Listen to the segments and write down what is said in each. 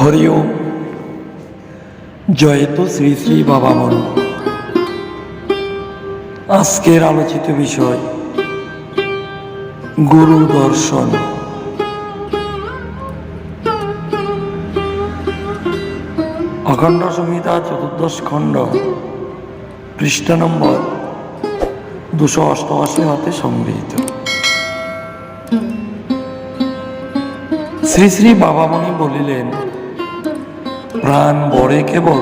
হরি ওম। জয়তু শ্রী শ্রী বাবা মন। আজকের আলোচিত বিষয় গুরু দর্শন। অখণ্ড সংহিতা চতুর্দশ খণ্ড পৃষ্ঠা নম্বর 288 হতে সংগৃহীত। শ্রী শ্রী বাবামণি বলিলেন, প্রাণ বরে কেবল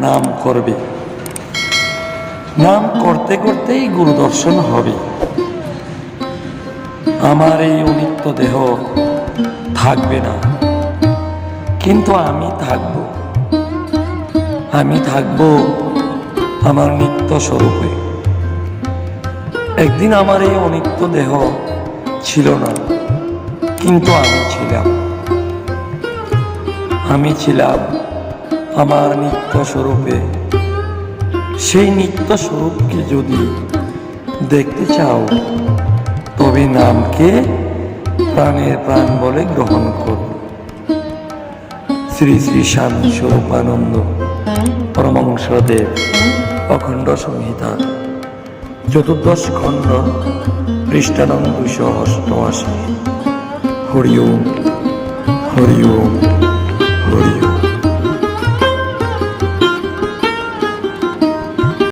নাম করবে, নাম করতে করতেই গুরু দর্শন হবে। আমার এই অনিত্য দেহ থাকবে না, কিন্তু আমি থাকব। আমি থাকব আমার নিত্য স্বরূপে। একদিন আমার এই অনিত্য দেহ ছিল না, কিন্তু আমি ছিলাম। আমি ছিলাম আমার নিত্য স্বরূপে। সেই নিত্য স্বরূপকে যদি দেখতে চাও, তবে নামকে প্রাণের প্রাণ বলে গ্রহণ করো। শ্রী শ্রী স্বামী স্বরূপানন্দ পরমহংসদেব অখণ্ড সংহিতা চতুর্দশ খণ্ড পৃষ্ঠা নং 288। হরি ওম, হরি ওম, হরি ওম।